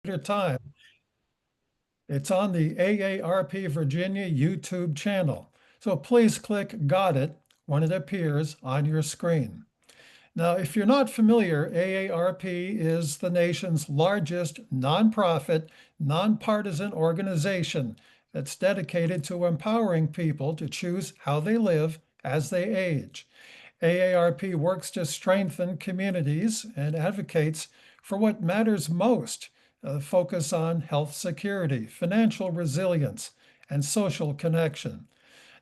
time. It's on the AARP Virginia YouTube channel. So please click Got It when it appears on your screen. Now, if you're not familiar, AARP is the nation's largest nonprofit, nonpartisan organization that's dedicated to empowering people to choose how they live as they age. AARP works to strengthen communities and advocates for what matters most, focus on health security, financial resilience, and social connection.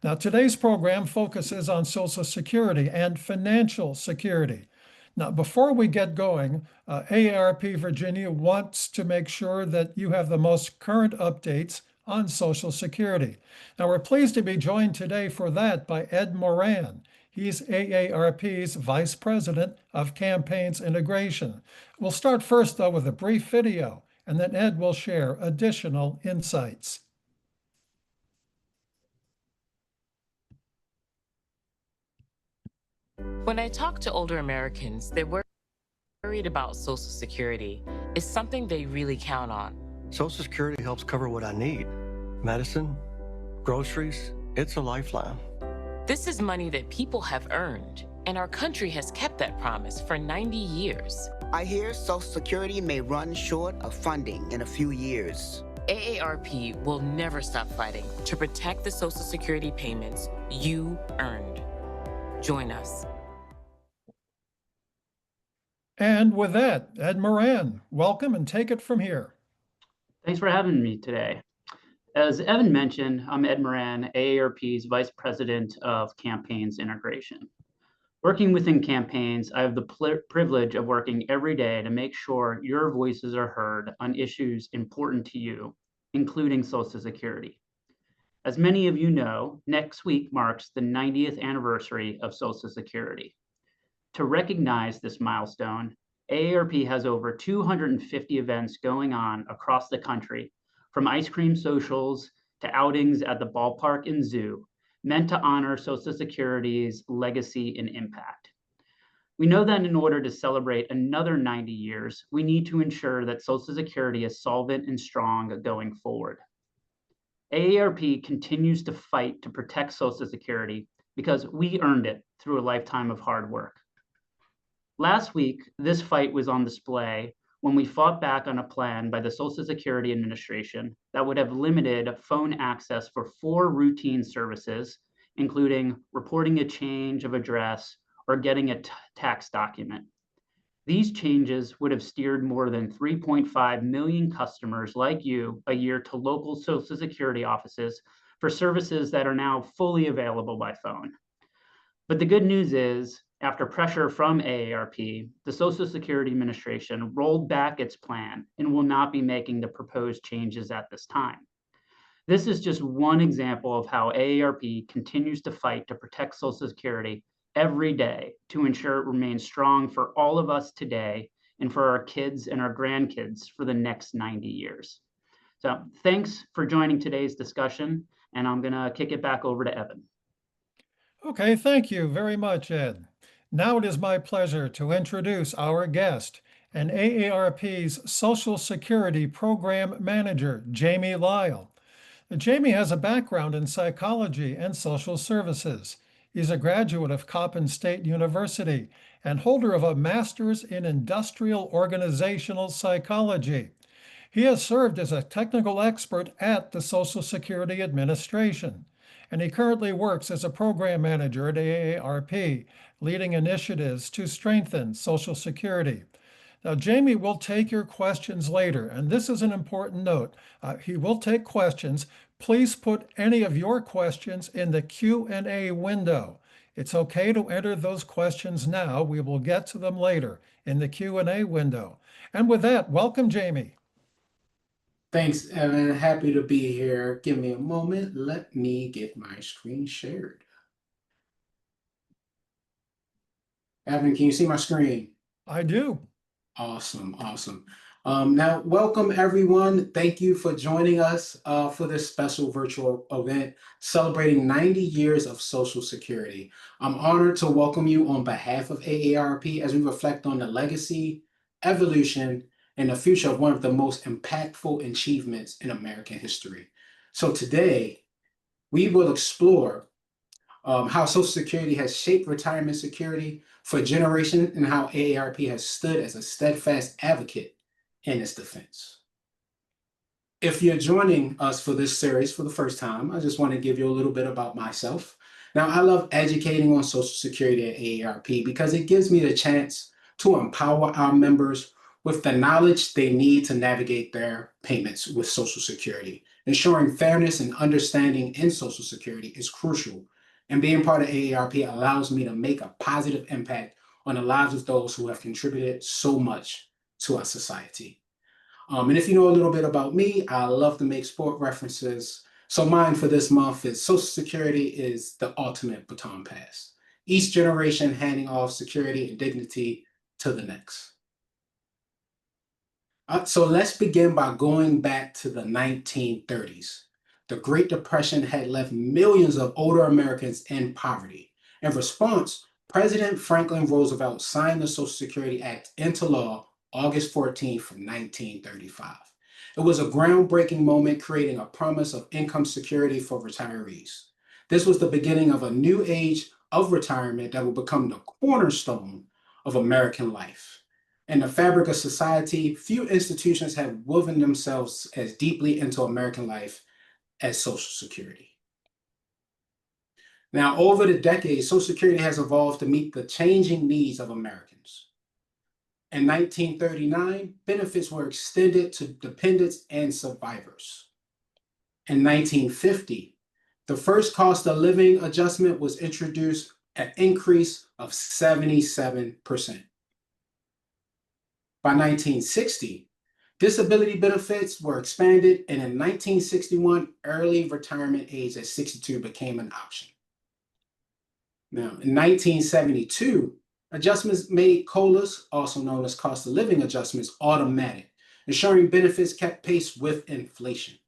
Now, today's program focuses on Social Security and financial security. Now, before we get going, AARP Virginia wants to make sure that you have the most current updates on Social Security. Now, we're pleased to be joined today for that by Ed Moran. He's AARP's Vice President of Campaigns Integration. We'll start first, though, with a brief video, and then Ed will share additional insights. When I talk to older Americans, they're worried about Social Security. It's something they really count on. Social Security helps cover what I need. Medicine, groceries, it's a lifeline. This is money that people have earned, and our country has kept that promise for 90 years. I hear Social Security may run short of funding in a few years. AARP will never stop fighting to protect the Social Security payments you earned. Join us. And with that, Ed Moran, welcome and take it from here. Thanks for having me today. As Evan mentioned, I'm Ed Moran, AARP's Vice President of Campaigns Integration. Working within campaigns, I have the privilege of working every day to make sure your voices are heard on issues important to you, including Social Security. As many of you know, next week marks the 90th anniversary of Social Security. To recognize this milestone, AARP has over 250 events going on across the country, from ice cream socials to outings at the ballpark and zoo, meant to honor Social Security's legacy and impact. We know that in order to celebrate another 90 years, we need to ensure that Social Security is solvent and strong going forward. AARP continues to fight to protect Social Security because we earned it through a lifetime of hard work. Last week, this fight was on display when we fought back on a plan by the Social Security Administration that would have limited phone access for 4 routine services, including reporting a change of address or getting a tax document. These changes would have steered more than 3.5 million customers like you a year to local Social Security offices for services that are now fully available by phone. But the good news is, after pressure from AARP, the Social Security Administration rolled back its plan and will not be making the proposed changes at this time. This is just one example of how AARP continues to fight to protect Social Security every day to ensure it remains strong for all of us today and for our kids and our grandkids for the next 90 years. So thanks for joining today's discussion, and I'm gonna kick it back over to Evan. Okay, thank you very much, Ed. Now it is my pleasure to introduce our guest and AARP's Social Security Program Manager, Jamie Lyle. Jamie has a background in psychology and social services. He's a graduate of Coppin State University and holder of a master's in industrial organizational psychology. He has served as a technical expert at the Social Security Administration, and he currently works as a program manager at AARP, leading initiatives to strengthen Social Security. Now, Jamie will take your questions later, and this is an important note. He will take questions. Please put any of your questions in the Q&A window. It's okay to enter those questions now. We will get to them later in the Q&A window. And with that, welcome, Jamie. Thanks, Evan. Happy to be here. Give me a moment. Let me get my screen shared. Evan, can you see my screen? I do. Awesome, awesome. Now, welcome everyone. Thank you for joining us for this special virtual event celebrating 90 years of Social Security. I'm honored to welcome you on behalf of AARP as we reflect on the legacy, evolution, and the future of one of the most impactful achievements in American history. So today, we will explore how Social Security has shaped retirement security for generations and how AARP has stood as a steadfast advocate in its defense. If you're joining us for this series for the first time, I just want to give you a little bit about myself. Now, I love educating on Social Security at AARP because it gives me the chance to empower our members with the knowledge they need to navigate their payments with Social Security. Ensuring fairness and understanding in Social Security is crucial, and being part of AARP allows me to make a positive impact on the lives of those who have contributed so much to our society. And if you know a little bit about me, I love to make sport references. So mine for this month is Social Security is the ultimate baton pass. Each generation handing off security and dignity to the next. So let's begin by going back to the 1930s. The Great Depression had left millions of older Americans in poverty. In response, President Franklin Roosevelt signed the Social Security Act into law August 14th, 1935. It was a groundbreaking moment, creating a promise of income security for retirees. This was the beginning of a new age of retirement that will become the cornerstone of American life. In the fabric of society, few institutions have woven themselves as deeply into American life as Social Security. Now, over the decades, Social Security has evolved to meet the changing needs of Americans. In 1939, benefits were extended to dependents and survivors. In 1950, the first cost of living adjustment was introduced, an increase of 77%. By 1960, disability benefits were expanded, and in 1961, early retirement age at 62 became an option. Now, in 1972, adjustments made COLAs, also known as cost of living adjustments, automatic, ensuring benefits kept pace with inflation.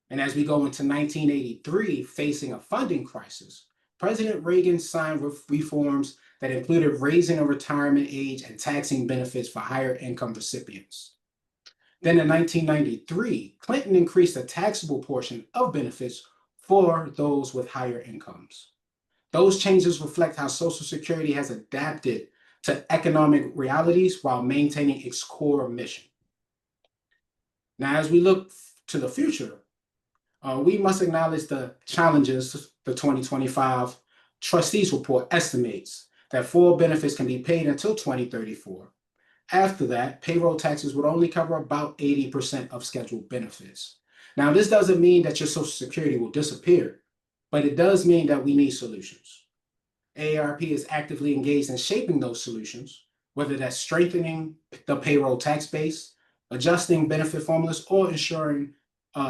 And as we go into 1983, facing a funding crisis, President Reagan signed reforms that included raising a retirement age and taxing benefits for higher income recipients. Then in 1993, Clinton increased the taxable portion of benefits for those with higher incomes. Those changes reflect how Social Security has adapted to economic realities while maintaining its core mission. Now, as we look to the future, we must acknowledge the challenges. The 2025 Trustees Report estimates that full benefits can be paid until 2034. After that, payroll taxes would only cover about 80% of scheduled benefits. Now, this doesn't mean that your Social Security will disappear, but it does mean that we need solutions. AARP is actively engaged in shaping those solutions, whether that's strengthening the payroll tax base, adjusting benefit formulas, or ensuring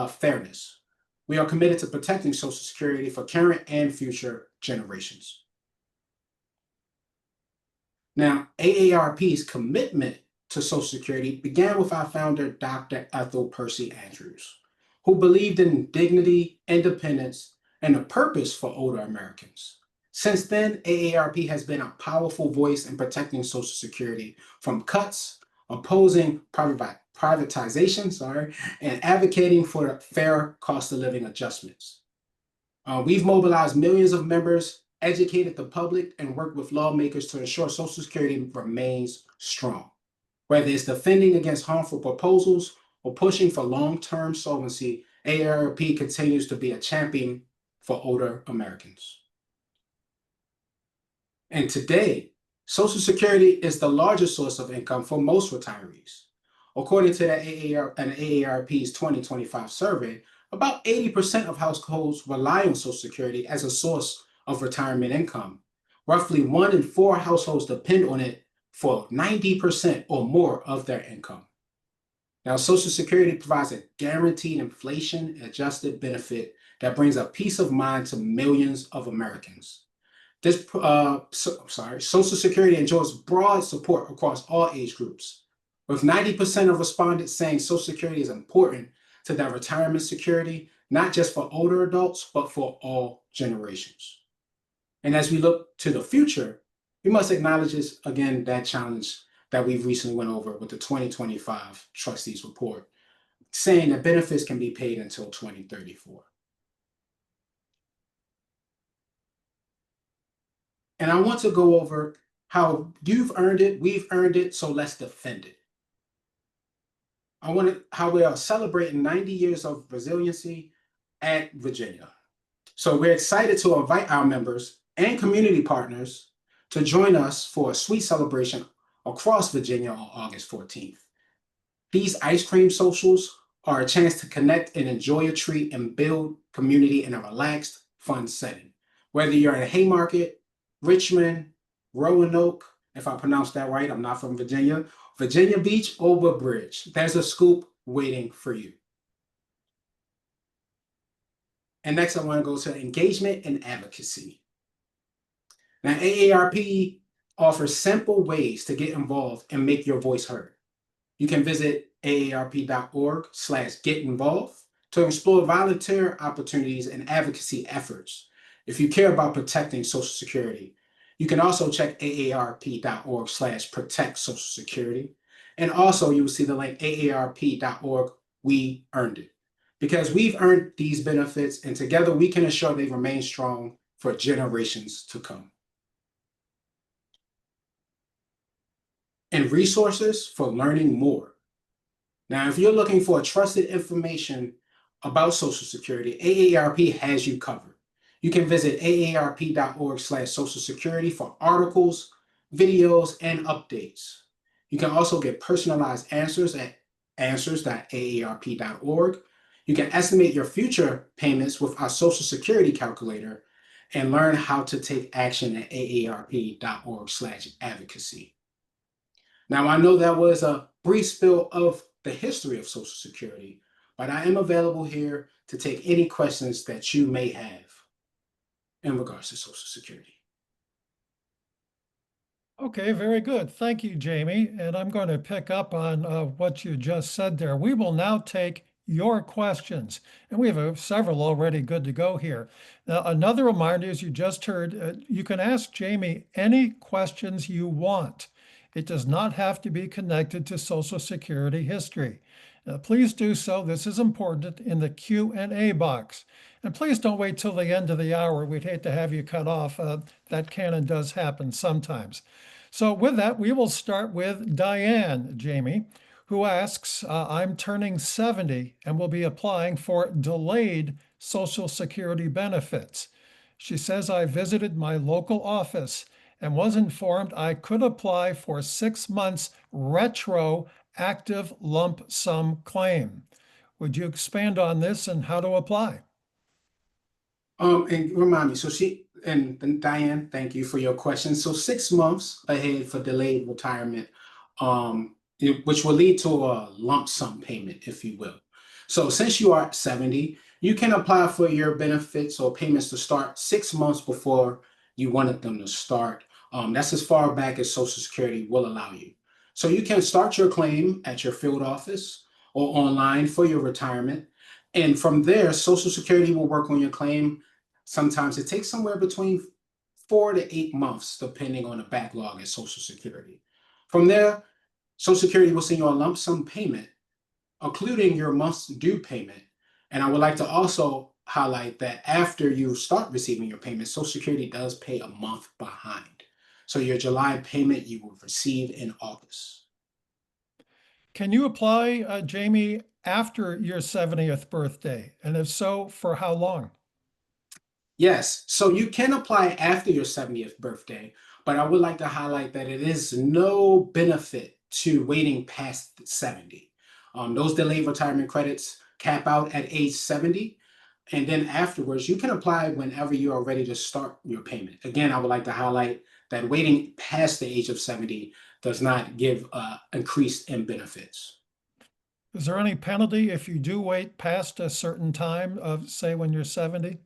fairness. We are committed to protecting Social Security for current and future generations. Now, AARP's commitment to Social Security began with our founder, Dr. Ethel Percy Andrews, who believed in dignity, independence, and a purpose for older Americans. Since then, AARP has been a powerful voice in protecting Social Security from cuts, opposing privatization, and advocating for fair cost of living adjustments. We've mobilized millions of members, educated the public, and worked with lawmakers to ensure Social Security remains strong. Whether it's defending against harmful proposals or pushing for long-term solvency, AARP continues to be a champion for older Americans. And today, Social Security is the largest source of income for most retirees. According to an AARP's 2025 survey, about 80% of households rely on Social Security as a source of retirement income. Roughly 1 in 4 households depend on it for 90% or more of their income. Now, Social Security provides a guaranteed inflation-adjusted benefit that brings a peace of mind to millions of Americans. Social Security enjoys broad support across all age groups, with 90% of respondents saying Social Security is important to their retirement security, not just for older adults, but for all generations. And as we look to the future, we must acknowledge this, again, that challenge, that we've recently went over with the 2025 trustees report, saying that benefits can be paid until 2034. And I want to go over how you've earned it, we've earned it, so let's defend it. I want to, how we are celebrating 90 years of resiliency at Virginia. So we're excited to invite our members and community partners to join us for a sweet celebration across Virginia on August 14th. These ice cream socials are a chance to connect and enjoy a treat and build community in a relaxed, fun setting. Whether you're in Haymarket, Richmond, Roanoke, if I pronounced that right, I'm not from Virginia, Virginia Beach, or Woodbridge, there's a scoop waiting for you. And next, I want to go to engagement and advocacy. Now, AARP offers simple ways to get involved and make your voice heard. You can visit aarp.org/get-involved to explore volunteer opportunities and advocacy efforts if you care about protecting Social Security. You can also check aarp.org/protect Social Security. And also you will see the link aarp.org, we earned it. Because we've earned these benefits and together we can assure they remain strong for generations to come. And resources for learning more. Now, if you're looking for trusted information about Social Security, AARP has you covered. You can visit aarp.org/social security for articles, videos, and updates. You can also get personalized answers at answers.aarp.org. You can estimate your future payments with our Social Security calculator and learn how to take action at aarp.org/advocacy. Now, I know that was a brief spill of the history of Social Security, but I am available here to take any questions that you may have in regards to Social Security. Okay, very good. Thank you, Jamie. And I'm going to pick up on what you just said there. We will now take your questions, and we have several already good to go here. Now, another reminder, as you just heard, you can ask Jamie any questions you want. It does not have to be connected to Social Security history. Please do so. This is important in the Q&A box. And please don't wait till the end of the hour. We'd hate to have you cut off. That can and does happen sometimes. So with that, we will start with Diane, Jamie, who asks, I'm turning 70 and will be applying for delayed Social Security benefits. She says, I visited my local office and was informed I could apply for 6 months retroactive lump sum claim. Would you expand on this and how to apply? And remind me, and Diane, thank you for your question. So 6 months ahead for delayed retirement, which will lead to a lump sum payment, if you will. So since you are 70, you can apply for your benefits or payments to start 6 months before you wanted them to start. That's as far back as Social Security will allow you. So you can start your claim at your field office or online for your retirement. And from there, Social Security will work on your claim. Sometimes it takes somewhere between 4 to 8 months, depending on the backlog at Social Security. From there, Social Security will send you a lump sum payment, including your month's due payment. And I would like to also highlight that after you start receiving your payment, Social Security does pay a month behind. So your July payment you will receive in August. Can you apply, Jamie, after your 70th birthday? And if so, for how long? Yes, so you can apply after your 70th birthday, but I would like to highlight that it is no benefit to waiting past 70. Those delayed retirement credits cap out at age 70. And then afterwards, you can apply whenever you are ready to start your payment. Again, I would like to highlight that waiting past the age of 70 does not give increase in benefits. Is there any penalty if you do wait past a certain time of, say, when you're 70?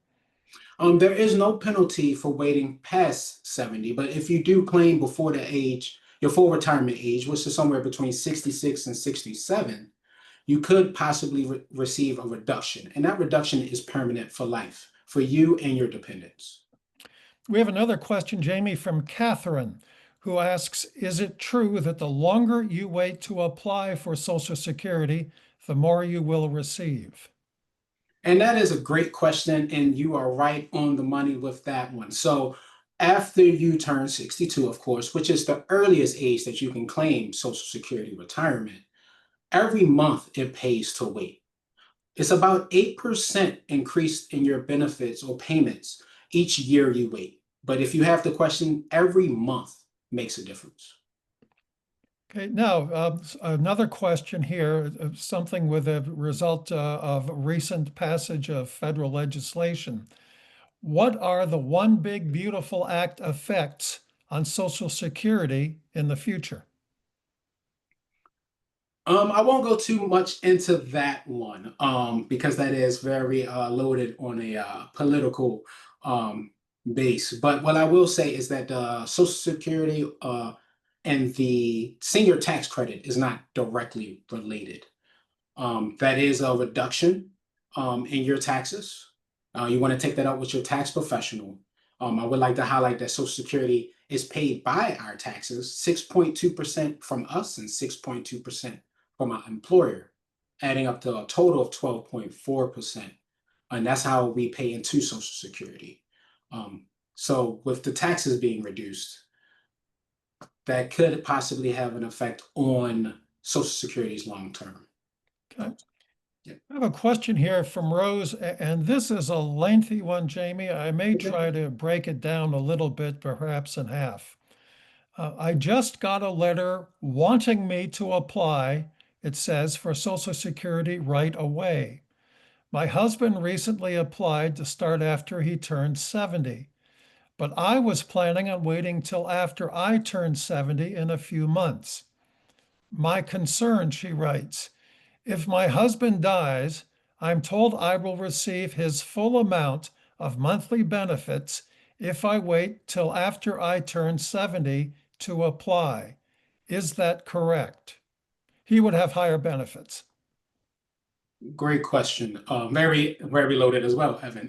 There is no penalty for waiting past 70, but if you do claim before the age, your full retirement age, which is somewhere between 66 and 67, you could possibly receive a reduction. And that reduction is permanent for life for you and your dependents. We have another question, Jamie, from Catherine, who asks, is it true that the longer you wait to apply for Social Security, the more you will receive? And that is a great question, and you are right on the money with that one. So after you turn 62, of course, which is the earliest age that you can claim Social Security retirement, every month it pays to wait. It's about 8% increase in your benefits or payments each year you wait. But if you have the question, every month makes a difference. Okay, now another question here, something with a result of recent passage of federal legislation. What are the One Big Beautiful Act effects on Social Security in the future? I won't go too much into that one because that is very loaded on a political um, base. But what I will say is that Social Security and the senior tax credit is not directly related. That is a reduction in your taxes. You want to take that up with your tax professional. I would like to highlight that Social Security is paid by our taxes, 6.2% from us and 6.2% from our employer, adding up to a total of 12.4%. And that's how we pay into Social Security. So with the taxes being reduced, that could possibly have an effect on Social Security's long term. Okay. I have a question here from Rose, and this is a lengthy one, Jamie. I may try to break it down a little bit, perhaps in half. I just got a letter wanting me to apply, it says, for Social Security right away. My husband recently applied to start after he turned 70, but I was planning on waiting till after I turned 70 in a few months. My concern, she writes, if my husband dies, I'm told I will receive his full amount of monthly benefits if I wait till after I turn 70 to apply. Is that correct? He would have higher benefits. Great question. Very, very loaded as well, Evan.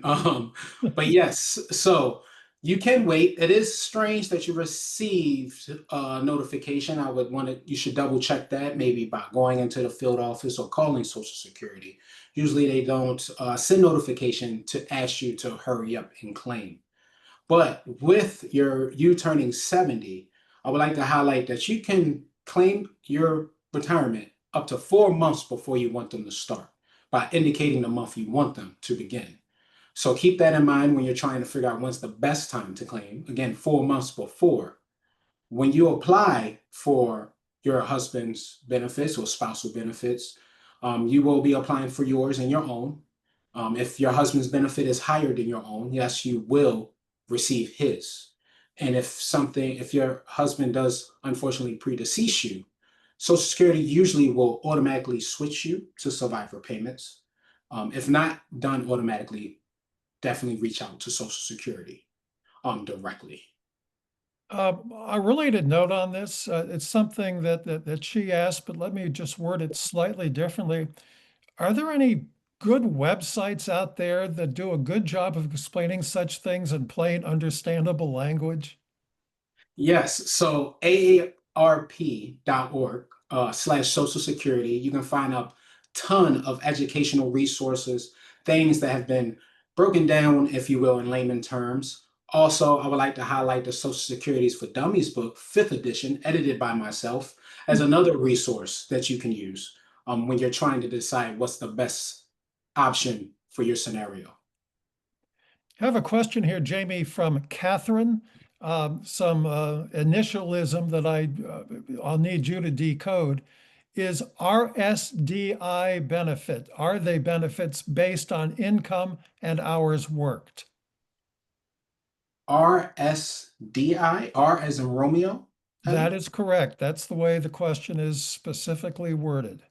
But yes, so you can wait. It is strange that you received a notification. I would want to, you should double check that maybe by going into the field office or calling Social Security. Usually they don't send notification to ask you to hurry up and claim. But with you turning 70, I would like to highlight that you can claim your retirement up to 4 months before you want them to start by indicating the month you want them to begin. So keep that in mind when you're trying to figure out when's the best time to claim. Again, 4 months before. When you apply for your husband's benefits or spousal benefits, you will be applying for yours and your own. If your husband's benefit is higher than your own, yes, you will receive his. And if your husband does unfortunately predecease you, Social Security usually will automatically switch you to survivor payments. If not done automatically, definitely reach out to Social Security directly. A related note on this, it's something that she asked, but let me just word it slightly differently. Are there any good websites out there that do a good job of explaining such things in plain, understandable language? Yes, so AARP.org slash Social Security, you can find a ton of educational resources, things that have been broken down, if you will, in layman terms. Also, I would like to highlight the Social Securities for Dummies book, 5th edition, edited by myself, as another resource that you can use when you're trying to decide what's the best option for your scenario. I have a question here, Jamie, from Catherine. Some initialism that I'll need you to decode. Is RSDI benefit, are they benefits based on income and hours worked? RSDI, R as in Romeo? That is correct. That's the way the question is specifically worded.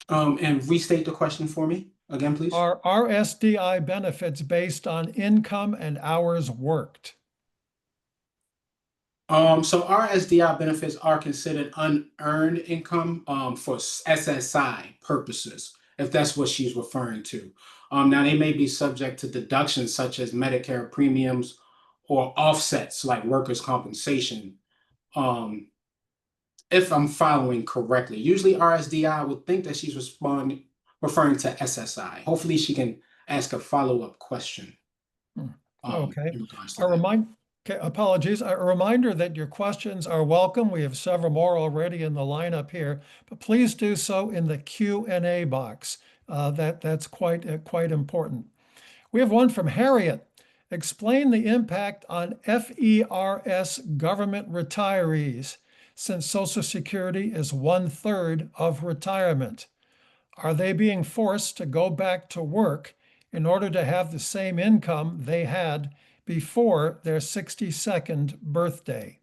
And restate the question for me again, please. Are RSDI benefits based on income and hours worked? So RSDI benefits are considered unearned income for SSI purposes, if that's what she's referring to. Now, they may be subject to deductions such as Medicare premiums or offsets like workers' compensation. if I'm following correctly. Usually RSDI would think that she's referring to SSI. Hopefully she can ask a follow-up question Okay. in regards to A that. okay, apologies. A reminder that your questions are welcome. We have several more already in the lineup here, but please do so in the Q&A box. That's quite important. We have one from Harriet. Explain the impact on FERS government retirees since Social Security is 1/3 of retirement. Are they being forced to go back to work in order to have the same income they had before their 62nd birthday?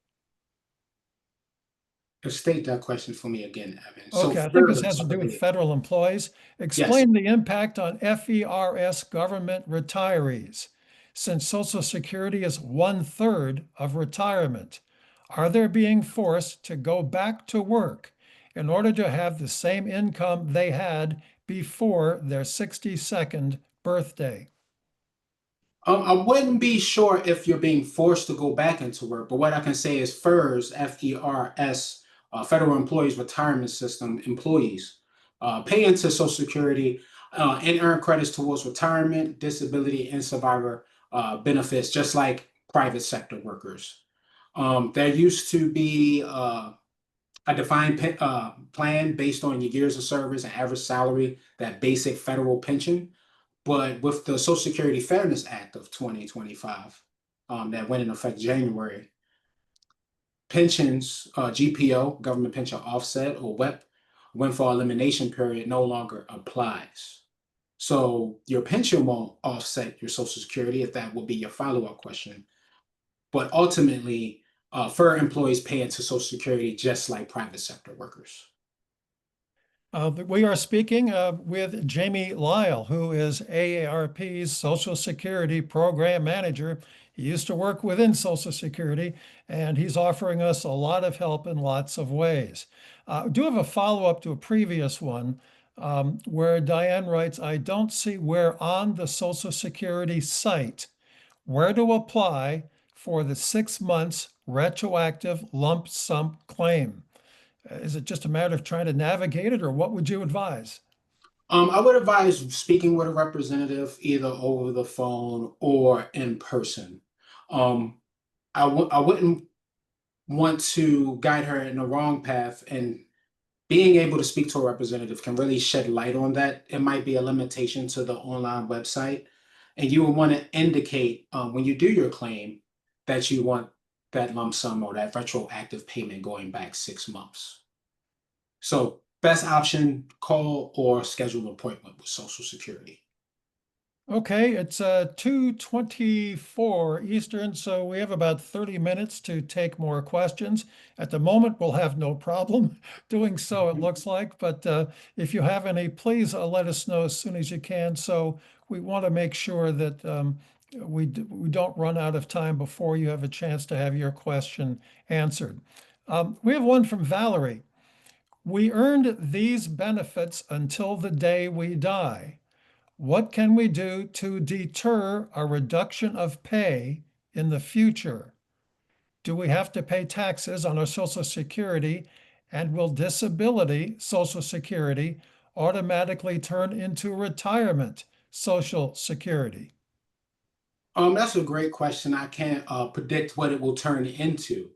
State that question for me again, Evan. So Okay, I think this FERS, has I to do with believe. federal employees. Yes. Explain the impact on FERS government retirees. Since Social Security is 1/3 of retirement, are they being forced to go back to work in order to have the same income they had before their 62nd birthday? I wouldn't be sure if you're being forced to go back into work, but what I can say is FERS, FERS, Federal Employees Retirement System employees pay into Social Security and earn credits towards retirement, disability, and survivor benefits, just like private sector workers. There used to be a defined plan based on your years of service and average salary, that basic federal pension. But with the Social Security Fairness Act of 2025 that went in effect January, pensions, GPO, government pension offset, or WEP, windfall elimination period, no longer applies. So your pension won't offset your Social Security, if that will be your follow-up question. But ultimately, FER employees pay into Social Security just like private sector workers. We are speaking with Jamie Lyle, who is AARP's Social Security Program Manager. He used to work within Social Security, and he's offering us a lot of help in lots of ways. I do have a follow-up to a previous one where Diane writes, I don't see where on the Social Security site where to apply for the 6 months retroactive lump sum claim. Is it just a matter of trying to navigate it, or what would you advise? I would advise speaking with a representative either over the phone or in person. I wouldn't want to guide her in the wrong path, and being able to speak to a representative can really shed light on that. It might be a limitation to the online website, and you would want to indicate when you do your claim that you want that lump sum or that retroactive payment going back 6 months. So best option, call or schedule an appointment with Social Security. Okay, it's 2:24 Eastern, so we have about 30 minutes to take more questions. At the moment, we'll have no problem doing so, it looks like. But if you have any, please let us know as soon as you can. So we want to make sure that we don't run out of time before you have a chance to have your question answered. We have one from Valerie. We earned these benefits until the day we die. What can we do to deter a reduction of pay in the future? Do we have to pay taxes on our Social Security? And will disability Social Security automatically turn into retirement Social Security? That's a great question. I can't predict what it will turn into.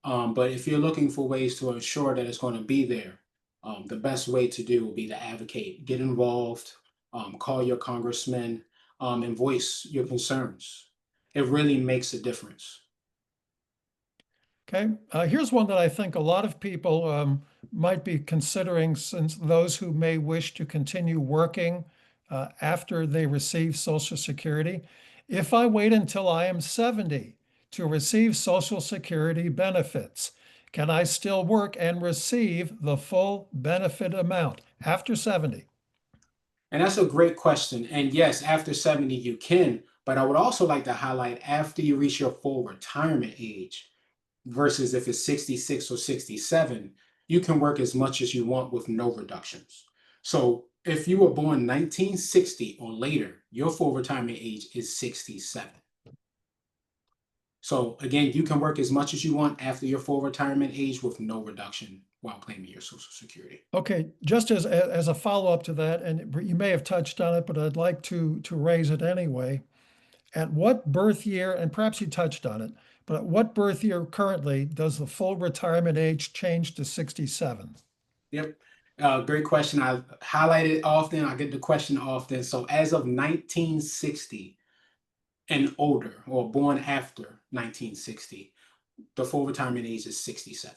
But if you're looking for ways to ensure that it's going to be there, the best way to do will be to advocate, get involved, call your congressman, and voice your concerns. It really makes a difference. Okay, here's one that I think a lot of people might be considering, since those who may wish to continue working after they receive Social Security. If I wait until I am 70 to receive Social Security benefits, can I still work and receive the full benefit amount after 70? And that's a great question. And yes, after 70, you can. But I would also like to highlight after you reach your full retirement age, versus if it's 66 or 67, you can work as much as you want with no reductions. So if you were born 1960 or later, your full retirement age is 67. So again, you can work as much as you want after your full retirement age with no reduction while claiming your Social Security. Okay, just as a follow-up to that, and you may have touched on it, but I'd like to raise it anyway. At what birth year, and perhaps you touched on it, but at what birth year currently does the full retirement age change to 67? Yep. Great question. I highlight it often. I get the question often. So as of 1960 and older, or born after 1960, the full retirement age is 67.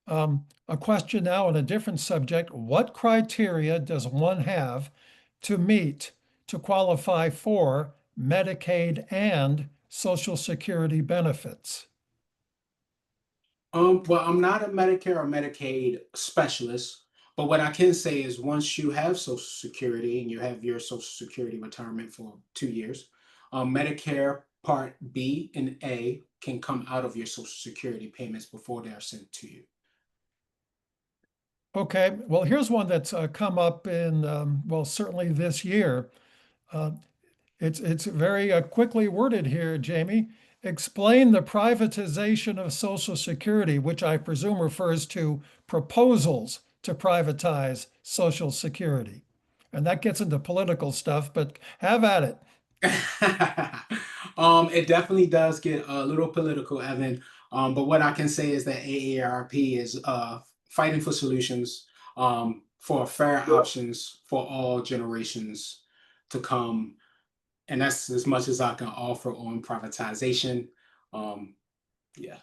A question now on a different subject. What criteria does one have to meet to qualify for Medicaid and Social Security benefits? Well, I'm not a Medicare or Medicaid specialist, but what I can say is once you have Social Security and you have your Social Security retirement for 2 years, Medicare Part B and A can come out of your Social Security payments before they are sent to you. Okay, well, here's one that's come up in, well, certainly this year. Uh, it's very quickly worded here, Jamie. Explain the privatization of Social Security, which I presume refers to proposals to privatize Social Security. And that gets into political stuff, but have at it. It definitely does get a little political, Evan. But what I can say is that AARP is fighting for solutions, for fair options for all generations to come. And that's as much as I can offer on privatization. Yeah.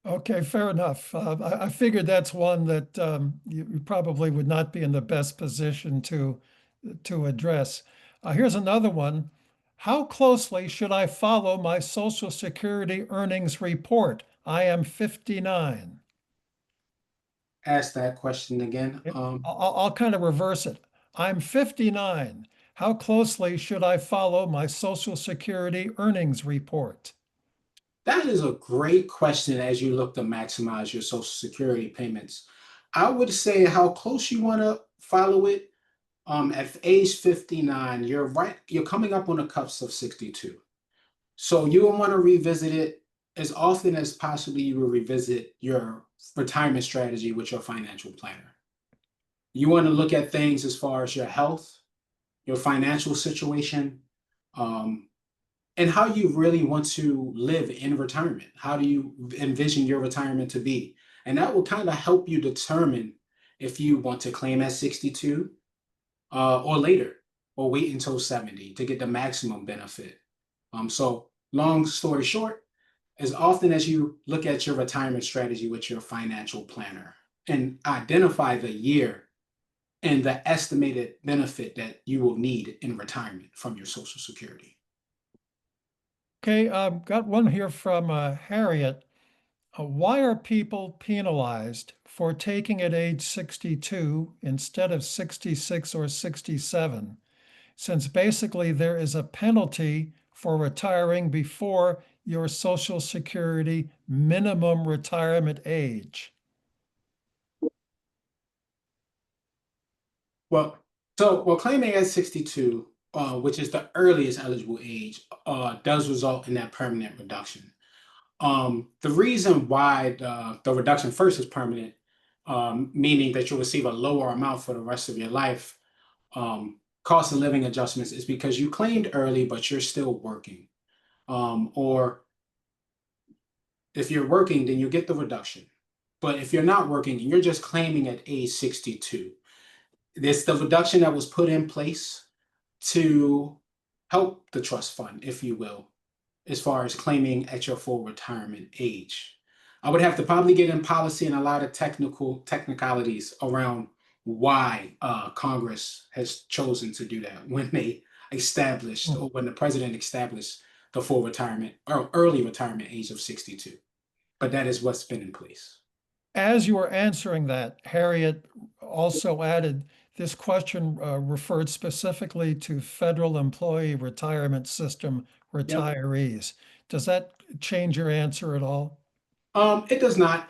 Okay, fair enough. I figured that's one that you probably would not be in the best position to address. Here's another one. How closely should I follow my Social Security earnings report? I am 59. Ask that question again. I'll kind of reverse it. I'm 59. How closely should I follow my Social Security earnings report? That is a great question as you look to maximize your Social Security payments. I would say how close you want to follow it. At age 59, you're coming up on the cusp of 62. So you will want to revisit it as often as possibly you will revisit your retirement strategy with your financial planner. You want to look at things as far as your health, your financial situation, um, and how you really want to live in retirement. How do you envision your retirement to be? And that will kind of help you determine if you want to claim at 62 or later, or wait until 70 to get the maximum benefit. So long story short, as often as you look at your retirement strategy with your financial planner and identify the year and the estimated benefit that you will need in retirement from your Social Security. Okay, got one here from Harriet. Why are people penalized for taking at age 62 instead of 66 or 67? Since basically there is a penalty for retiring before your Social Security minimum retirement age. Well, claiming at 62, which is the earliest eligible age, does result in that permanent reduction. The reason why the reduction first is permanent, meaning that you'll receive a lower amount for the rest of your life, cost of living adjustments, is because you claimed early, but you're still working. Or if you're working, then you get the reduction. But if you're not working and you're just claiming at age 62, this the reduction that was put in place to help the trust fund, if you will, as far as claiming at your full retirement age. I would have to probably get in policy and a lot of technicalities around why Congress has chosen to do that when they established or when the president established the full retirement or early retirement age of 62. But that is what's been in place. As you were answering that, Harriet also added, this question referred specifically to federal employee retirement system retirees. Does that change your answer at all? It does not.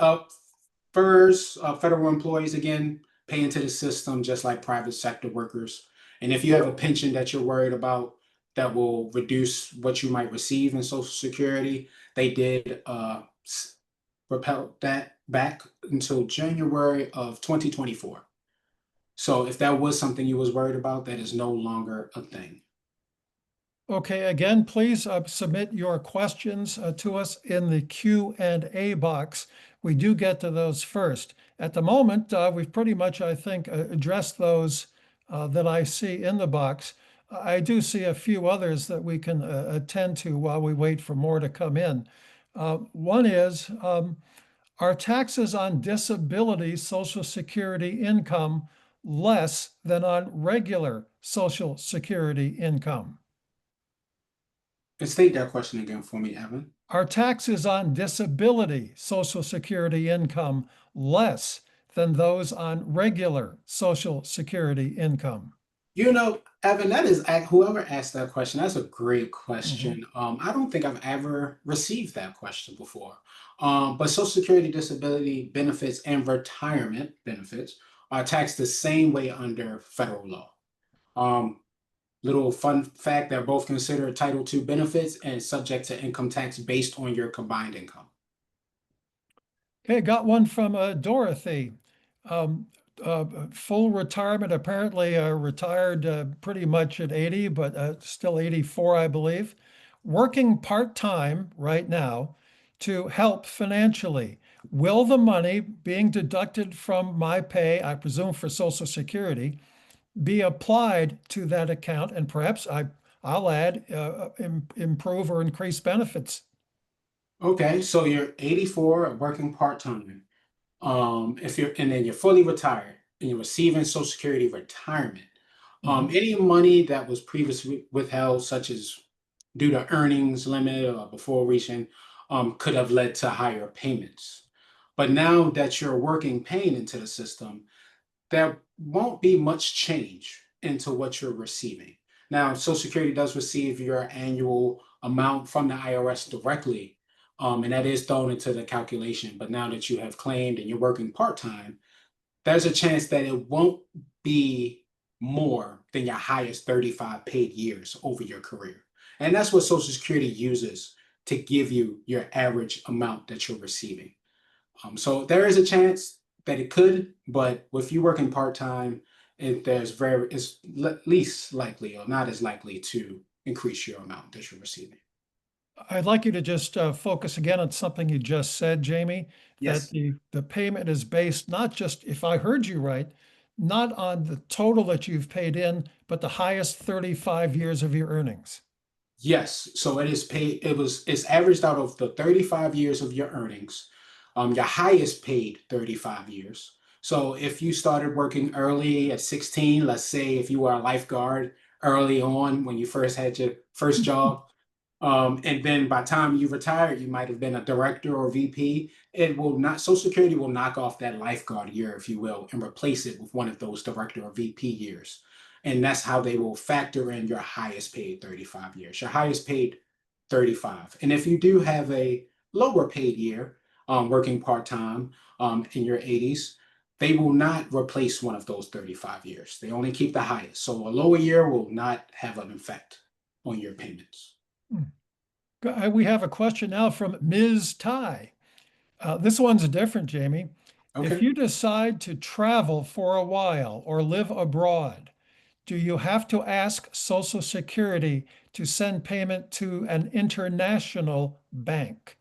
FERS, federal employees, again, pay into the system just like private sector workers. And if you have a pension that you're worried about, that will reduce what you might receive in Social Security. They did propel that back until January of 2024. So if that was something you was worried about, that is no longer a thing. Okay, again, please submit your questions to us in the Q&A box. We do get to those first. At the moment, we've pretty much, I think, addressed those that I see in the box. I do see a few others that we can attend to while we wait for more to come in. One is, are taxes on disability Social Security income less than on regular Social Security income? And state that question again for me, Evan. Are taxes on disability Social Security income less than those on regular Social Security income? You know, Evan, that is whoever asked that question. That's a great Mhm. question. I don't think I've ever received that question before. But Social Security disability benefits and retirement benefits are taxed the same way under federal law. Um, Little fun fact, they're both considered Title II benefits and subject to income tax based on your combined income. Okay, got one from Dorothy. Um, Full retirement, apparently retired pretty much at 80, but still 84, I believe. Working part-time right now to help financially. Will the money being deducted from my pay, I presume for Social Security, be applied to that account? And perhaps I'll add improve or increase benefits. Okay, so you're 84, working part-time. If you're and then you're fully retired and you're receiving Social Security retirement, Mhm. any money that was previously withheld, such as due to earnings limit or before reaching, could have led to higher payments. But now that you're working paying into the system, there won't be much change into what you're receiving. Now, Social Security does receive your annual amount from the IRS directly, and that is thrown into the calculation. But now that you have claimed and you're working part time, there's a chance that it won't be more than your highest 35 paid years over your career. And that's what Social Security uses to give you your average amount that you're receiving. So there is a chance that it could, but with you working part-time, it's least likely or not as likely to increase your amount that you're receiving. I'd like you to just focus again on something you just said, Jamie, that Yes. the payment is based not just, if I heard you right, not on the total that you've paid in, but the highest 35 years of your earnings. Yes, so it is paid, it's averaged out of the 35 years of your earnings, your highest paid 35 years. So if you started working early at 16, let's say if you were a lifeguard early on when you first had your first job, and then by the time you retire, you might have been a director or VP. It will not, Social Security will knock off that lifeguard year, if you will, and replace it with one of those director or VP years. And that's how they will factor in your highest paid 35 years, your highest paid 35. And if you do have a lower paid year, working part-time in your 80s, they will not replace one of those 35 years. They only keep the highest. So a lower year will not have an effect on your payments. We have a question now from Ms. Ty. This one's different, Jamie. If Okay. you decide to travel for a while or live abroad, do you have to ask Social Security to send payment to an international bank?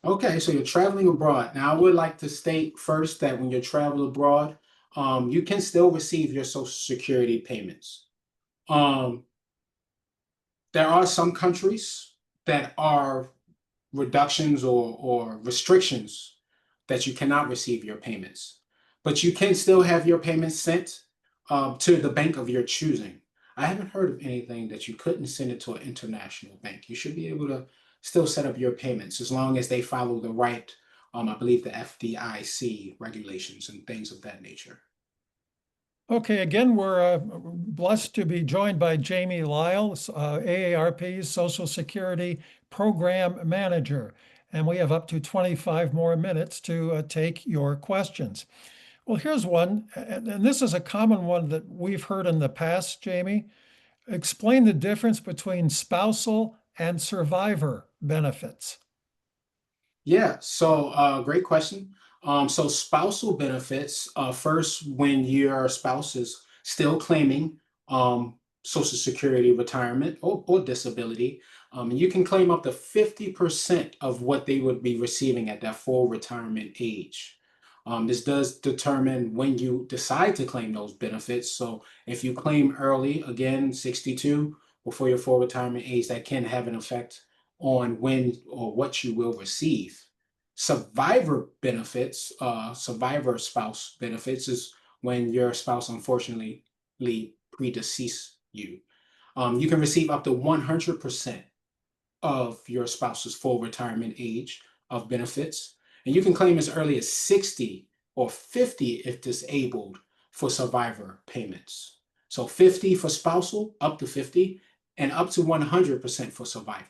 Okay, so you're traveling abroad. Now, I would like to state first that when you travel abroad, you can still receive your Social Security payments. Um, there are some countries that are reductions or restrictions that you cannot receive your payments, but you can still have your payments sent to the bank of your choosing. I haven't heard of anything that you couldn't send it to an international bank. You should be able to still set up your payments as long as they follow the right, I believe the FDIC regulations and things of that nature. Okay, again, we're blessed to be joined by Jamie Lyle, AARP's Social Security Program Manager, and we have up to 25 more minutes to take your questions. Well, here's one, and this is a common one that we've heard in the past, Jamie. Explain the difference between spousal and survivor benefits. Yeah, so great question. So spousal benefits, first, when your spouse is still claiming Social Security retirement or disability, you can claim up to 50% of what they would be receiving at that full retirement age. This does determine when you decide to claim those benefits. So if you claim early, again, 62, before your full retirement age, that can have an effect on when or what you will receive. Survivor benefits, survivor spouse benefits is when your spouse unfortunately predeceased you. You can receive up to 100% of your spouse's full retirement age of benefits. And you can claim as early as 60 or 50 if disabled for survivor payments. So 50 for spousal, up to 50, and up to 100% for survivor.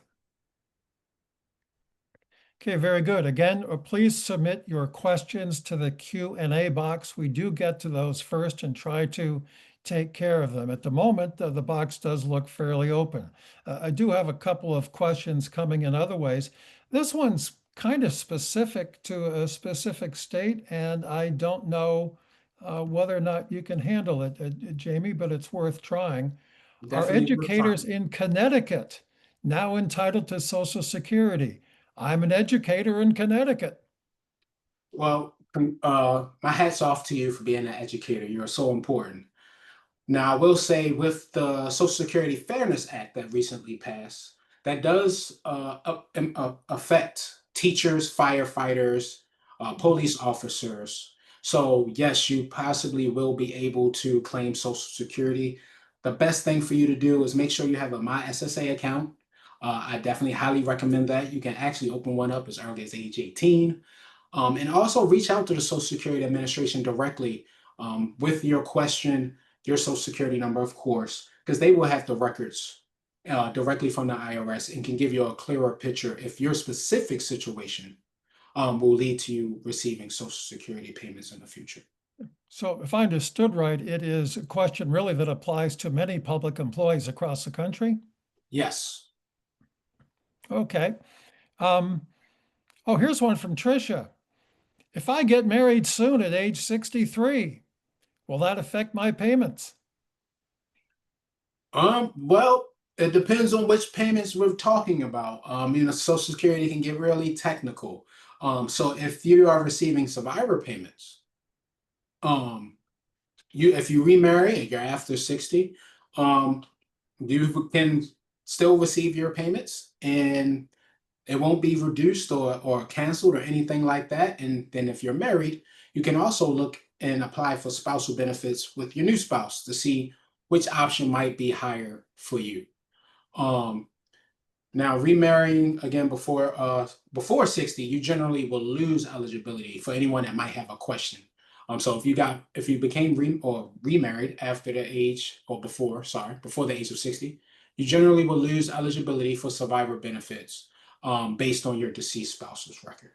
Okay, very good. Again, please submit your questions to the Q&A box. We do get to those first and try to take care of them. At the moment, the box does look fairly open. I do have a couple of questions coming in other ways. This one's kind of specific to a specific state, and I don't know whether or not you can handle it, Jamie, but it's worth trying. Are Definitely worth educators trying. in Connecticut now entitled to Social Security? I'm an educator in Connecticut. Well, my hat's off to you for being an educator. You're so important. Now, I will say with the Social Security Fairness Act that recently passed, that does affect teachers, firefighters, police officers. So, yes, you possibly will be able to claim Social Security. The best thing for you to do is make sure you have a My SSA account. I definitely highly recommend that. You can actually open one up as early as age 18. And also reach out to the Social Security Administration directly with your question, your Social Security number, of course, because they will have the records directly from the IRS and can give you a clearer picture if your specific situation will lead to you receiving Social Security payments in the future. So if I understood right, it is a question really that applies to many public employees across the country. Yes. Okay. Oh, here's one from Tricia. If I get married soon at age 63, will that affect my payments? Well, it depends on which payments we're talking about. Social Security can get really technical. So if you are receiving survivor payments, um, if you remarry and you're after 60, you can still receive your payments and it won't be reduced or canceled or anything like that. And then if you're married, you can also look and apply for spousal benefits with your new spouse to see which option might be higher for you. Um, Now, remarrying again before 60, you generally will lose eligibility for anyone that might have a question. So if you became remarried after the age or before the age of 60, you generally will lose eligibility for survivor benefits based on your deceased spouse's record.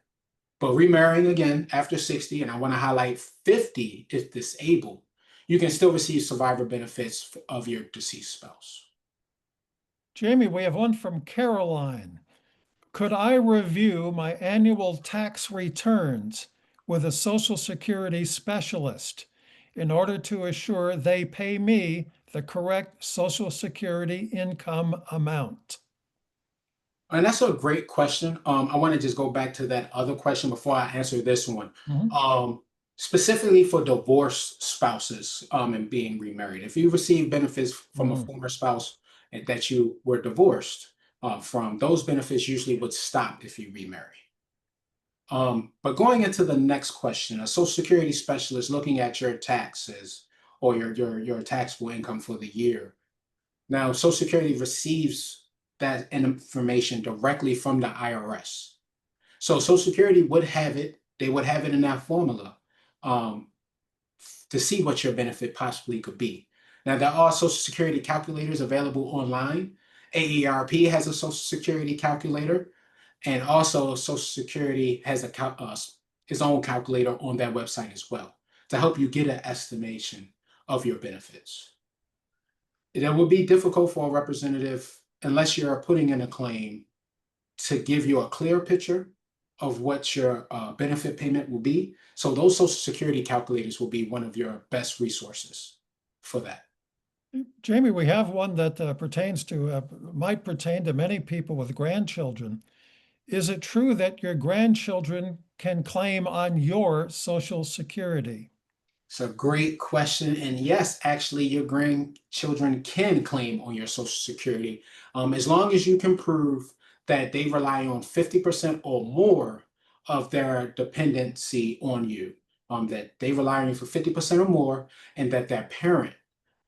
But remarrying again after 60, and I want to highlight 50 if disabled, you can still receive survivor benefits of your deceased spouse. Jamie, we have one from Caroline. Could I review my annual tax returns with a Social Security specialist in order to assure they pay me the correct Social Security income amount? And that's a great question. I want to just go back to that other question before I answer this one. Mhm. Specifically for divorced spouses and being remarried. If you receive benefits from a Mhm. former spouse that you were divorced from, those benefits usually would stop if you remarry. But going into the next question, a Social Security specialist looking at your taxes or your taxable income for the year. Now, Social Security receives that information directly from the IRS. So Social Security would have it, they would have it in that formula um, to see what your benefit possibly could be. Now, there are Social Security calculators available online. AARP has a Social Security calculator, and also Social Security has its own calculator on that website as well to help you get an estimation of your benefits. It would be difficult for a representative, unless you're putting in a claim, to give you a clear picture of what your benefit payment will be. So those Social Security calculators will be one of your best resources for that. Jamie, we have one that might pertain to many people with grandchildren. Is it true that your grandchildren can claim on your Social Security? It's a great question. And yes, actually, your grandchildren can claim on your Social Security as long as you can prove that they rely on 50% or more of their dependency on you, that they rely on you for 50% or more, and that their parent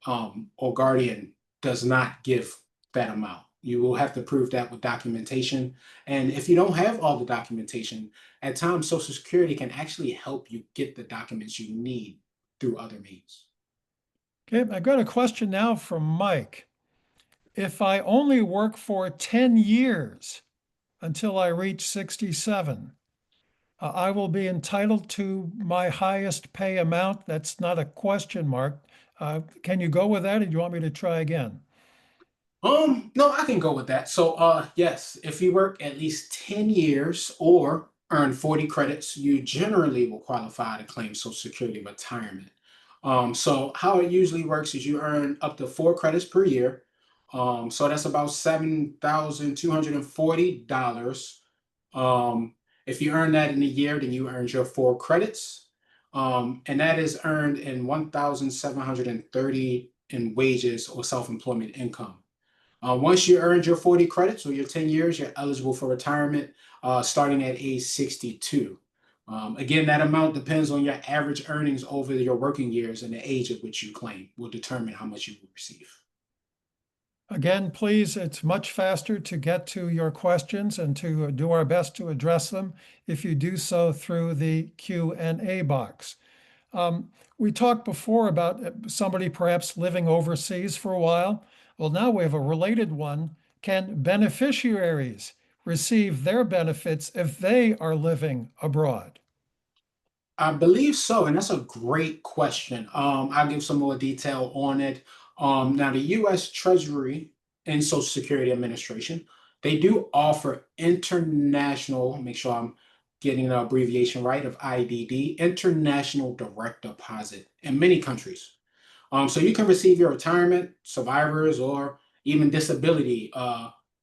or guardian does not give that amount. You will have to prove that with documentation. And if you don't have all the documentation, at times Social Security can actually help you get the documents you need through other means. Okay, I've got a question now from Mike. If I only work for 10 years until I reach 67, I will be entitled to my highest pay amount. That's not a question mark. Can you go with that, or do you want me to try again? No, I can go with that. So, yes, if you work at least 10 years or earn 40 credits, you generally will qualify to claim Social Security retirement. So how it usually works is you earn up to 4 credits per year. So that's about $7,240. If you earn that in a year, then you earned your 4 credits. And that is earned in 1,730 in wages or self-employment income. Once you earned your 40 credits or your 10 years, you're eligible for retirement starting at age 62. Again, that amount depends on your average earnings over your working years, and the age at which you claim will determine how much you will receive. Again, please, it's much faster to get to your questions and to do our best to address them if you do so through the Q&A box. We talked before about somebody perhaps living overseas for a while. Well, now we have a related one. Can beneficiaries receive their benefits if they are living abroad? I believe so, and that's a great question. I'll give some more detail on it. Now, the U.S. Treasury and Social Security Administration, they do offer international, make sure I'm getting the abbreviation right, of IDD, International Direct Deposit in many countries. So you can receive your retirement, survivors, or even disability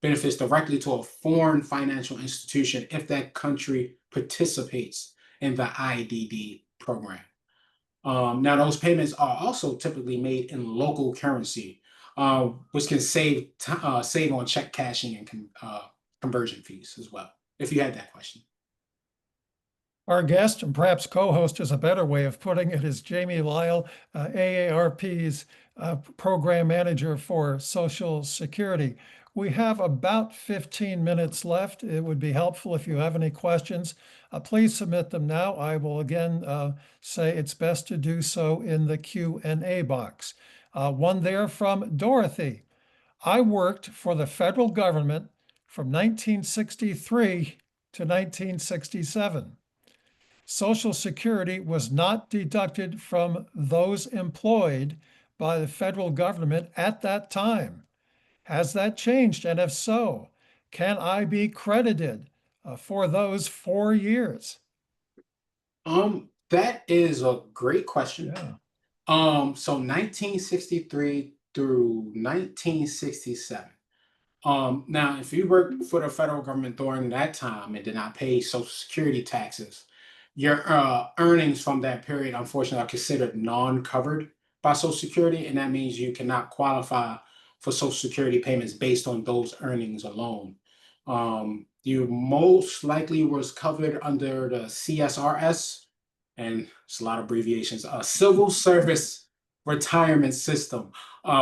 benefits directly to a foreign financial institution if that country participates in the IDD program. Now, those payments are also typically made in local currency, which can save on check cashing and conversion fees as well, if you had that question. Our guest, and perhaps co-host is a better way of putting it, is Jamie Lyle, AARP's program manager for Social Security. We have about 15 minutes left. It would be helpful if you have any questions. Please submit them now. I will again say it's best to do so in the Q&A box. One there from Dorothy. I worked for the federal government from 1963 to 1967. Social Security was not deducted from those employed by the federal government at that time. Has that changed? And if so, can I be credited for those 4 years? That is a great question. Yeah. So 1963 through 1967. Now, if you worked for the federal government during that time and did not pay Social Security taxes, your earnings from that period, unfortunately, are considered non-covered by Social Security, and that means you cannot qualify for Social Security payments based on those earnings alone. You most likely was covered under the CSRS, and it's a lot of abbreviations, Civil Service Retirement System,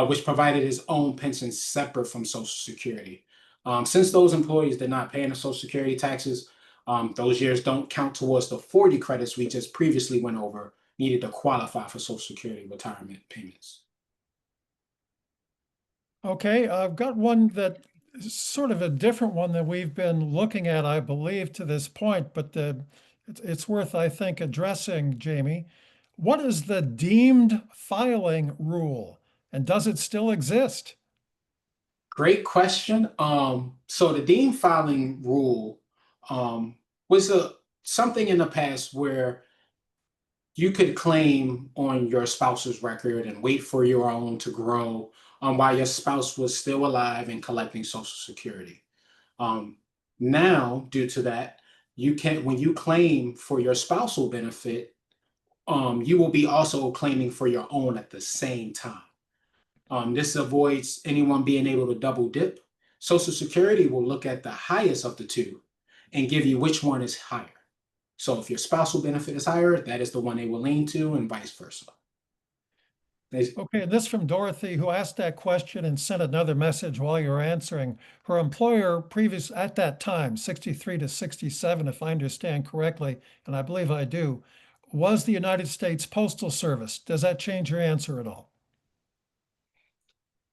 which provided its own pension separate from Social Security. Since those employees did not pay any Social Security taxes, those years don't count towards the 40 credits we just previously went over needed to qualify for Social Security retirement payments. Okay, I've got one that is sort of a different one that we've been looking at, I believe, to this point, but it's worth, I think, addressing, Jamie. What is the deemed filing rule And does it still exist? Great question. So the deemed filing rule was something in the past where you could claim on your spouse's record and wait for your own to grow while your spouse was still alive and collecting Social Security. Um, Now, due to that, you can when you claim for your spousal benefit, you will be also claiming for your own at the same time. This avoids anyone being able to double dip. Social Security will look at the highest of the two and give you which one is higher. So if your spousal benefit is higher, that is the one they will lean to, and vice versa. Okay, and this from Dorothy, who asked that question and sent another message while you were answering. Her employer previous at that time, 63 to 67, if I understand correctly, and I believe I do, was the United States Postal Service. Does that change your answer at all?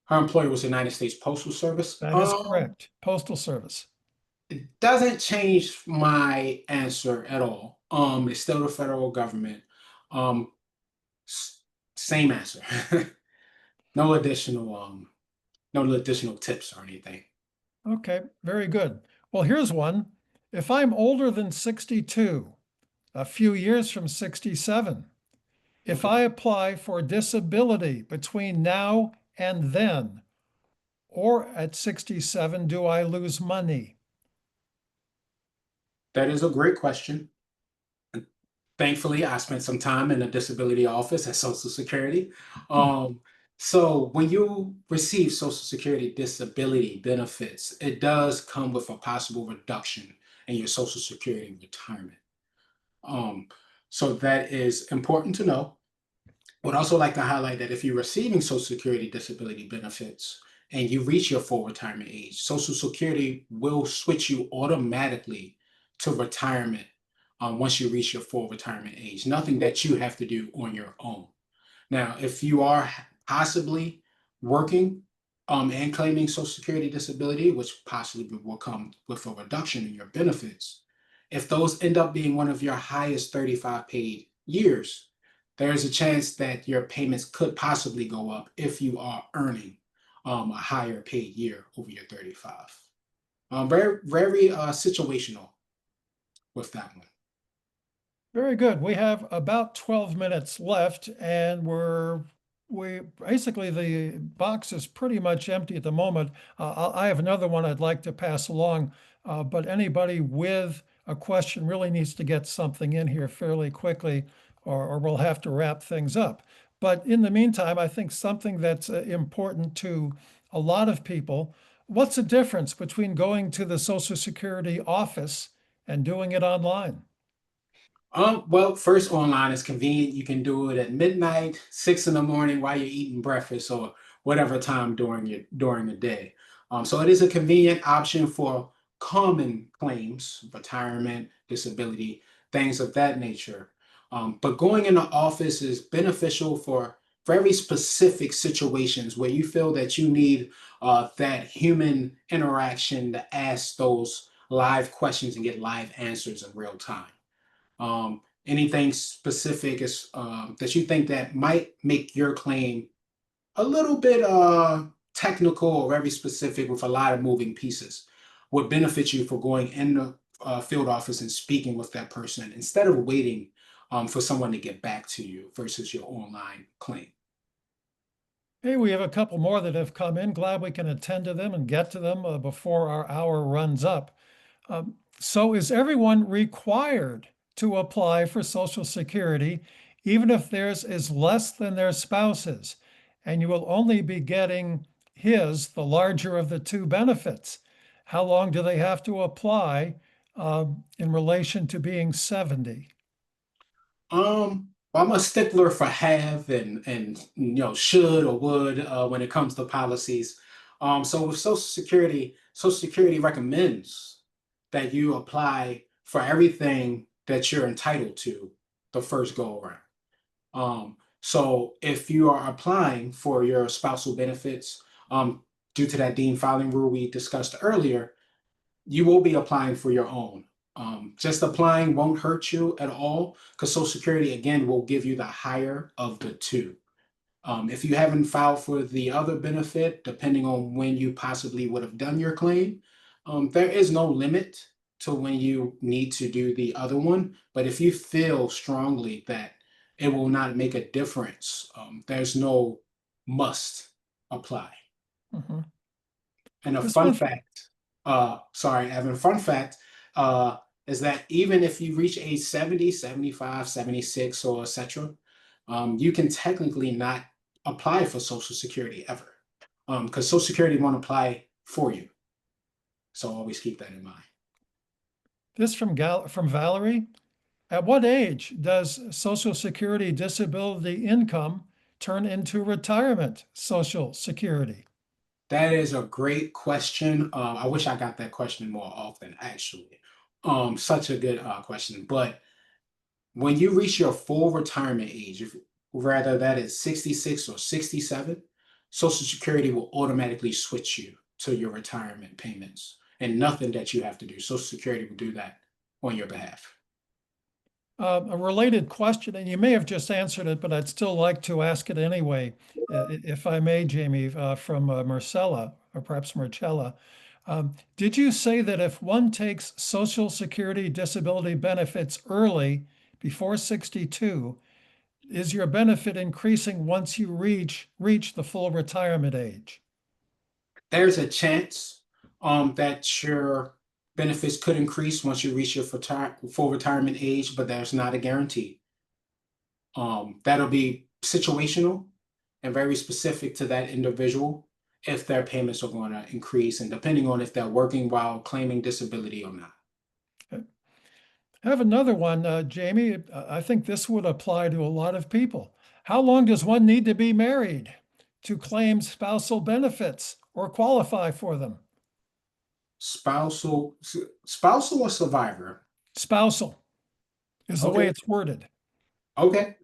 Her employer was the United States Postal Service. That is correct. Postal Service. It doesn't change my answer at all. It's still the federal government. Um, Same answer. No additional no additional tips or anything. Okay, very good. Well, here's one. If I'm older than 62, a few years from 67, if I apply for disability between now and then, or at 67, do I lose money? That is a great question. Thankfully, I spent some time in the disability office at Social Security. Um, so when you receive Social Security disability benefits, it does come with a possible reduction in your Social Security retirement. Um, so that is important to know. Would also like to highlight that if you're receiving Social Security disability benefits and you reach your full retirement age, Social Security will switch you automatically to retirement once you reach your full retirement age. Nothing that you have to do on your own. Now, if you are possibly working and claiming Social Security disability, which possibly will come with a reduction in your benefits, if those end up being one of your highest 35 paid years, there's a chance that your payments could possibly go up if you are earning a higher paid year over your 35. Very, very situational with that one. Very good. We have about 12 minutes left, and we basically the box is pretty much empty at the moment. I have another one I'd like to pass along, but anybody with a question really needs to get something in here fairly quickly, or we'll have to wrap things up. But in the meantime, I think something that's important to a lot of people, what's the difference between going to the Social Security office and doing it online? Well, first online is convenient. You can do it at midnight, 6 in the morning while you're eating breakfast or whatever time during the day. So it is a convenient option for common claims, retirement, disability, things of that nature. But going in the office is beneficial for very specific situations where you feel that you need that human interaction to ask those live questions and get live answers in real time. Anything specific is that you think that might make your claim a little bit technical or very specific with a lot of moving pieces would benefit you for going in the field office and speaking with that person instead of waiting for someone to get back to you versus your online claim. Hey, we have a couple more that have come in. Glad we can attend to them and get to them before our hour runs up. So is everyone required to apply for Social Security, even if theirs is less than their spouse's? And you will only be getting the larger of the two benefits. How long do they have to apply in relation to being 70? Well, I'm a stickler for have and should or would when it comes to policies. So with Social Security recommends that you apply for everything that you're entitled to the first go around. So if you are applying for your spousal benefits, due to that deemed filing rule we discussed earlier, you will be applying for your own. Just applying won't hurt you at all because Social Security, again, will give you the higher of the two. If you haven't filed for the other benefit, depending on when you possibly would have done your claim, there is no limit to when you need to do the other one. But if you feel strongly that it will not make a difference, there's no must apply. Mhm. And a This fun one, fact, sorry, Evan, fun fact is that even if you reach age 70, 75, 76, or etc., you can technically not apply for Social Security ever because Social Security won't apply for you. So always keep that in mind. this from Valerie. At what age does Social Security disability income turn into retirement Social Security? That is a great question. I wish I got that question more often, actually. Such a good question. But when you reach your full retirement age, if rather that is 66 or 67, Social Security will automatically switch you to your retirement payments and nothing that you have to do. Social Security will do that on your behalf. A related question, and you may have just answered it, but I'd still like to ask it anyway, if I may, Jamie, from Marcella, or perhaps Marcella. Did you say that if one takes Social Security disability benefits early, before 62, is your benefit increasing once you reach the full retirement age? There's a chance that your benefits could increase once you reach your full retirement age, but there's not a guarantee. That'll be situational and very specific to that individual if their payments are going to increase and depending on if they're working while claiming disability or not. I have another one, Jamie. I think this would apply to a lot of people. How long does one need to be married to claim spousal benefits or qualify for them? Spousal or survivor? Spousal is the way Okay. it's worded. Okay.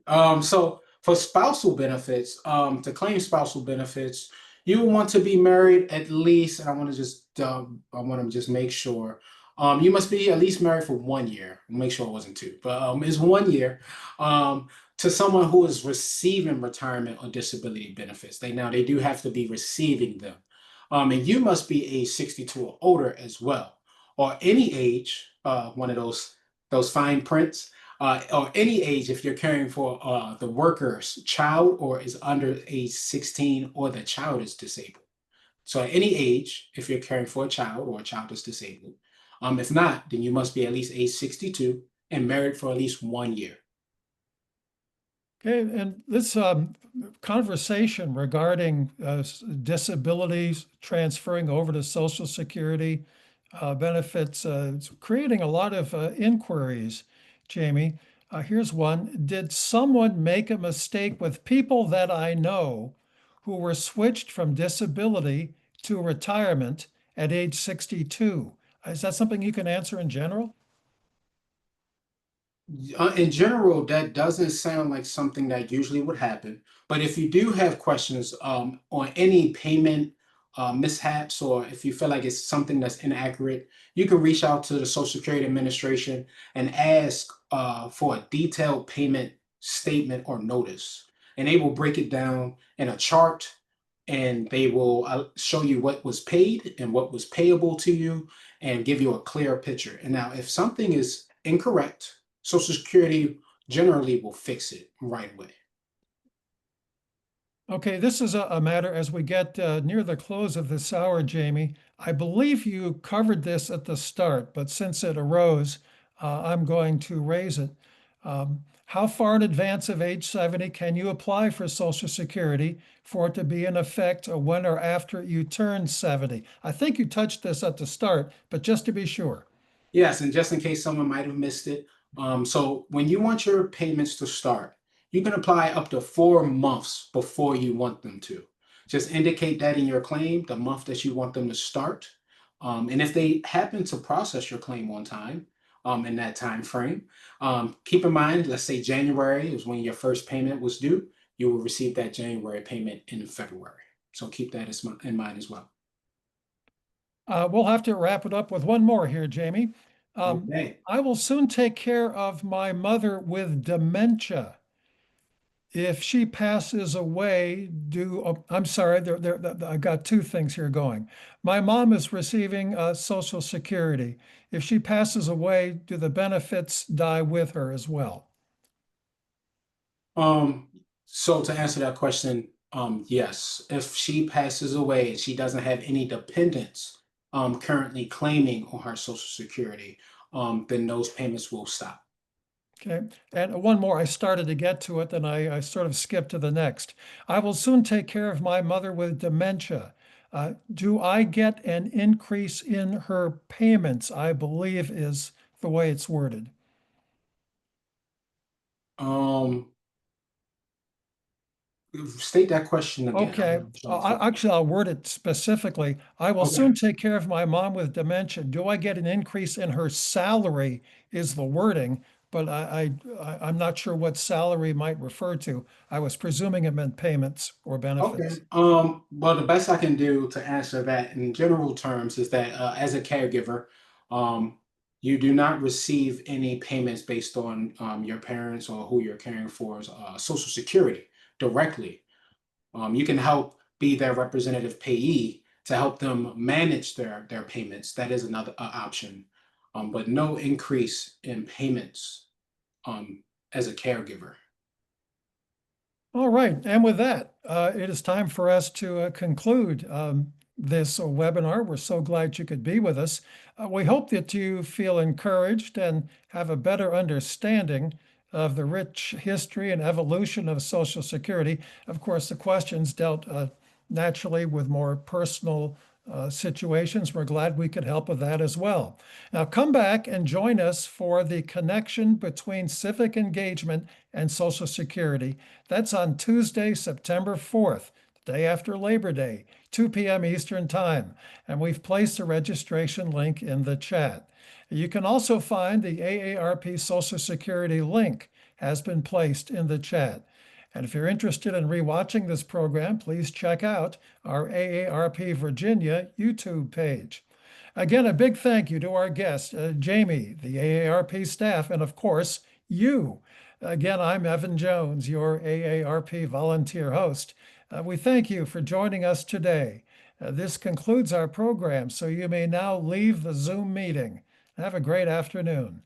So for spousal benefits, to claim spousal benefits, you want to be married at least, I want to just make sure. You must be at least married for 1 year. Make sure it wasn't two, but it's 1 year. To someone who is receiving retirement or disability benefits. They do have to be receiving them. And you must be age 62 or older as well, or any age, one of those fine prints or any age if you're caring for the worker's child or is under age 16 or the child is disabled. So at any age, if you're caring for a child or a child is disabled. If not, then you must be at least age 62 and married for at least 1 year. Okay, and this conversation regarding disabilities transferring over to Social Security benefits, it's creating a lot of inquiries, Jamie. Here's one. Did someone make a mistake with people that I know who were switched from disability to retirement at age 62? Is that something you can answer in general? In general, that doesn't sound like something that usually would happen. But if you do have questions on any payment mishaps, or if you feel like it's something that's inaccurate, you can reach out to the Social Security Administration and ask for a detailed payment statement or notice. And they will break it down in a chart and they will show you what was paid and what was payable to you and give you a clear picture. And now, if something is incorrect, Social Security generally will fix it right away. Okay, this is a matter as we get near the close of this hour, Jamie. I believe you covered this at the start, but since it arose, I'm going to raise it. How far in advance of age 70 can you apply for Social Security for it to be in effect when or after you turn 70? I think you touched this at the start, but just to be sure. Yes, and just in case someone might have missed it, so when you want your payments to start, you can apply up to 4 months before you want them to. Just indicate that in your claim, the month that you want them to start. And if they happen to process your claim on time, in that time frame, keep in mind, let's say January is when your first payment was due, you will receive that January payment in February. So keep that in mind as well. We'll have to wrap it up with one more here, Jamie. Okay. I will soon take care of my mother with dementia. if she passes away, I'm sorry, I got two things here going. My mom is receiving Social Security. If she passes away, do the benefits die with her as well? Um, so to answer that question, yes, if she passes away and she doesn't have any dependents currently claiming on her Social Security, then those payments will stop. Okay, and one more. I started to get to it, then I sort of skipped to the next. I will soon take care of my mother with dementia. Do I get an increase in her payments? I believe is the way it's worded. Um, State that question again. Okay, I'm trying to figure. actually, I'll word it specifically. I will Okay. soon take care of my mom with dementia. Do I get an increase in her salary? Is the wording, but I'm not sure what salary might refer to. I was presuming it meant payments or Okay. benefits. Well, the best I can do to answer that in general terms is that as a caregiver, um, you do not receive any payments based on your parents or who you're caring for's Social Security directly. You can help be their representative payee to help them manage their payments. That is another option, but no increase in payments as a caregiver. All right, and with that, it is time for us to conclude this webinar. We're so glad you could be with us. We hope that you feel encouraged and have a better understanding of the rich history and evolution of Social Security. Of course, the questions dealt naturally with more personal situations. We're glad we could help with that as well. Now, come back and join us for the connection between civic engagement and Social Security. That's on Tuesday, September 4th, the day after Labor Day, 2 p.m. Eastern Time. And we've placed a registration link in the chat. You can also find the AARP Social Security link has been placed in the chat. And if you're interested in rewatching this program, please check out our AARP Virginia YouTube page. Again, a big thank you to our guest, Jamie, the AARP staff, and of course, you. Again, I'm Evan Jones, your AARP volunteer host. We thank you for joining us today. This concludes our program, so you may now leave the Zoom meeting. Have a great afternoon.